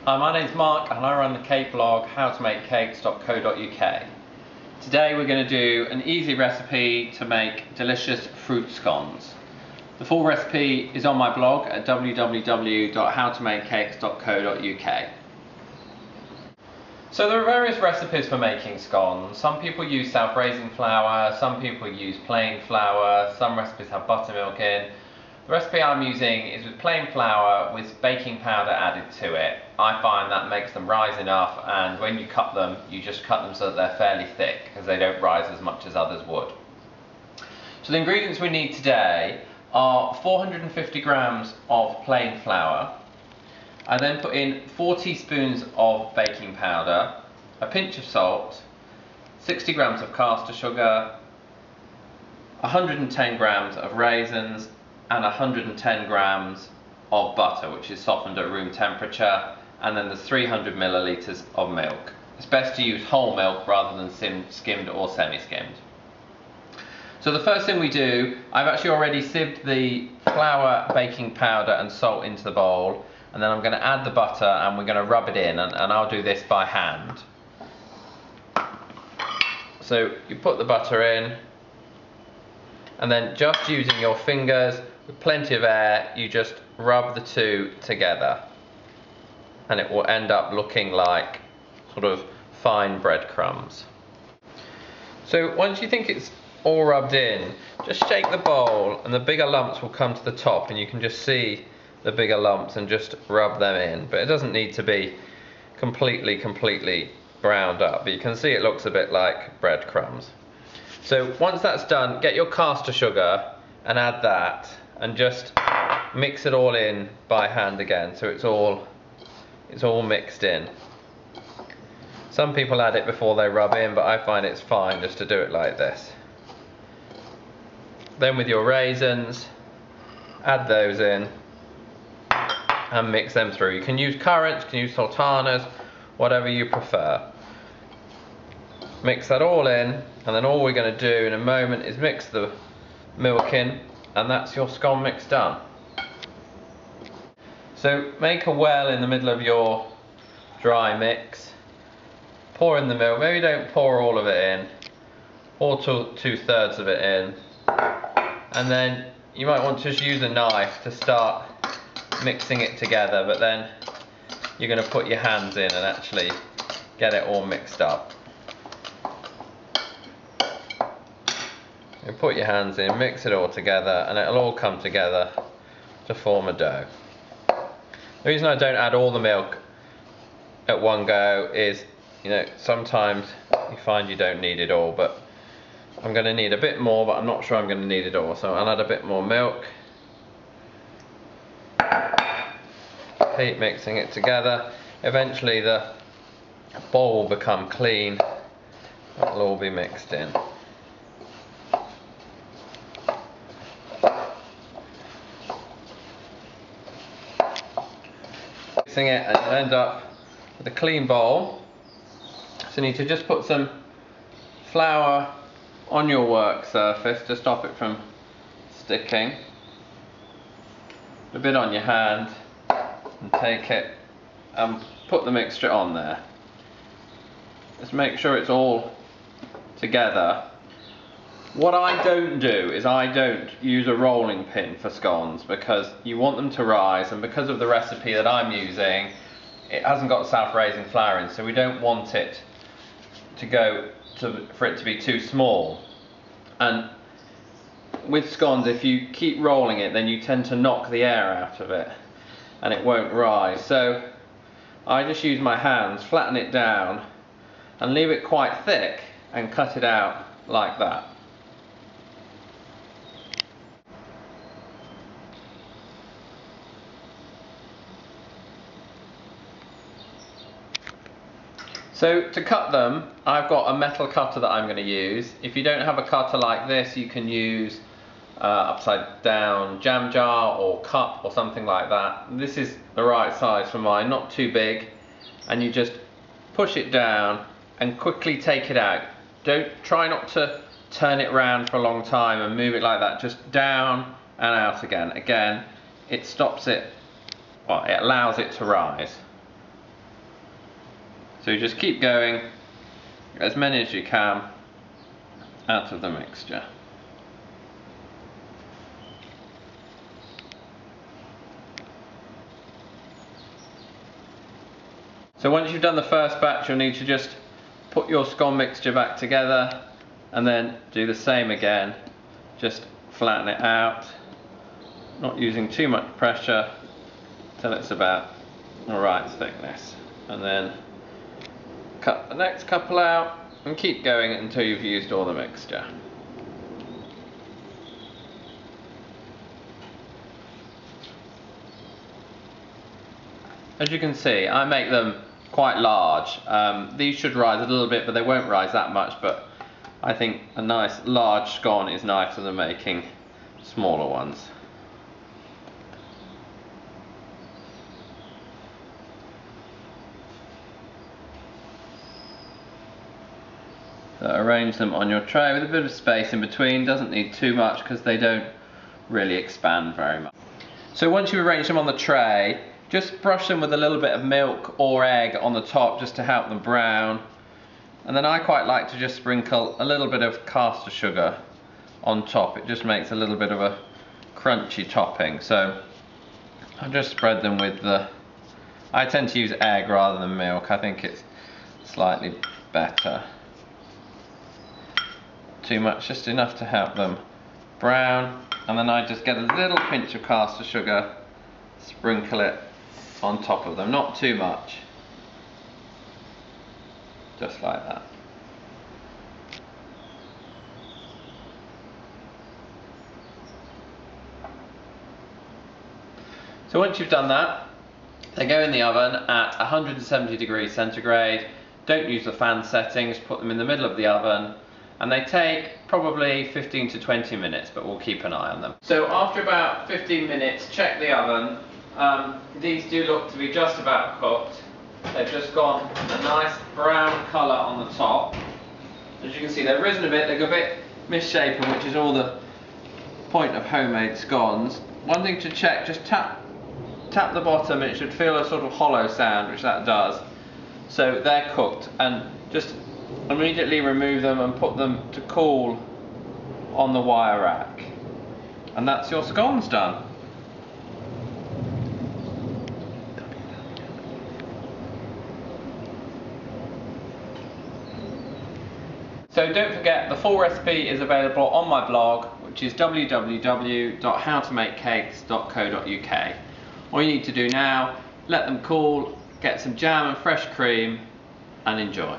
Hi, my name's Mark and I run the cake blog howtomakecakes.co.uk. Today we're going to do an easy recipe to make delicious fruit scones. The full recipe is on my blog at www.howtomakecakes.co.uk. So there are various recipes for making scones. Some people use self-raising flour, some people use plain flour, some recipes have buttermilk in. The recipe I'm using is with plain flour with baking powder added to it. I find that makes them rise enough, and when you cut them, you just cut them so that they're fairly thick because they don't rise as much as others would. So the ingredients we need today are 450 grams of plain flour. I then put in 4 teaspoons of baking powder, a pinch of salt, 60 grams of caster sugar, 110 grams of raisins, and 110 grams of butter, which is softened at room temperature, and then there's 300 millilitres of milk. It's best to use whole milk rather than skimmed or semi-skimmed. So the first thing we do, I've actually already sieved the flour, baking powder and salt into the bowl, and then I'm going to add the butter and we're going to rub it in, and I'll do this by hand. So you put the butter in, and then just using your fingers with plenty of air, you just rub the two together, and it will end up looking like sort of fine breadcrumbs. So once you think it's all rubbed in, just shake the bowl and the bigger lumps will come to the top, and you can just see the bigger lumps and just rub them in. But it doesn't need to be completely browned up, but you can see it looks a bit like breadcrumbs. So once that's done, get your caster sugar and add that, and just mix it all in by hand again so it's all mixed in. Some people add it before they rub in, but I find it's fine just to do it like this. Then with your raisins, add those in and mix them through. You can use currants, you can use sultanas, whatever you prefer. Mix that all in, and then all we're going to do in a moment is mix the milk in, and that's your scone mix done. So make a well in the middle of your dry mix, pour in the milk. Maybe don't pour all of it in, pour 2/3 of it in, and then you might want to just use a knife to start mixing it together, but then you're going to put your hands in and actually get it all mixed up. You put your hands in, mix it all together, and it'll all come together to form a dough. The reason I don't add all the milk at one go is, sometimes you find you don't need it all, but I'm going to need a bit more, but I'm not sure I'm going to need it all, so I'll add a bit more milk. Keep mixing it together. Eventually the bowl will become clean. It'll all be mixed in. Mixing it, and you'll end up with a clean bowl. So you need to just put some flour on your work surface to stop it from sticking. A bit on your hand, and take it and put the mixture on there. Just make sure it's all together. What I don't do is I don't use a rolling pin for scones, because you want them to rise, and because of the recipe that I'm using, it hasn't got self-raising flour in, so we don't want it for it to be too small. And with scones, if you keep rolling it, then you tend to knock the air out of it and it won't rise. So I just use my hands, flatten it down and leave it quite thick and cut it out like that. So to cut them, I've got a metal cutter that I'm going to use. If you don't have a cutter like this, you can use upside down jam jar or cup or something like that. This is the right size for mine, not too big, and you just push it down and quickly take it out. Try not to turn it around for a long time and move it like that, just down and out again. Again, it stops it, well, it allows it to rise. So you just keep going, as many as you can out of the mixture. So once you've done the first batch, you'll need to just put your scone mixture back together and then do the same again. Just flatten it out, not using too much pressure, till it's about the right thickness. And then cut the next couple out and keep going until you've used all the mixture. As you can see, I make them quite large. These should rise a little bit, but they won't rise that much, but I think a nice large scone is nicer than making smaller ones. So arrange them on your tray with a bit of space in between. Doesn't need too much because they don't really expand very much. So once you've arranged them on the tray, just brush them with a little bit of milk or egg on the top just to help them brown. And then I quite like to just sprinkle a little bit of caster sugar on top. It just makes a little bit of a crunchy topping. So I just spread them with I tend to use egg rather than milk. I think it's slightly better. Too much, just enough to help them brown. And then I just get a little pinch of caster sugar, sprinkle it on top of them, not too much, just like that. So once you've done that, they go in the oven at 170 degrees centigrade. Don't use the fan settings, put them in the middle of the oven, and they take probably 15 to 20 minutes, but we'll keep an eye on them. So after about 15 minutes, check the oven. These do look to be just about cooked. They've just got a nice brown colour on the top. As you can see, they've risen a bit, they're a bit misshapen, which is all the point of homemade scones. One thing to check, just tap the bottom and it should feel a sort of hollow sound, which that does. So they're cooked, and just immediately remove them and put them to cool on the wire rack. And that's your scones done. So don't forget, the full recipe is available on my blog, which is www.howtomakecakes.co.uk. All you need to do now, let them cool, get some jam and fresh cream, and enjoy.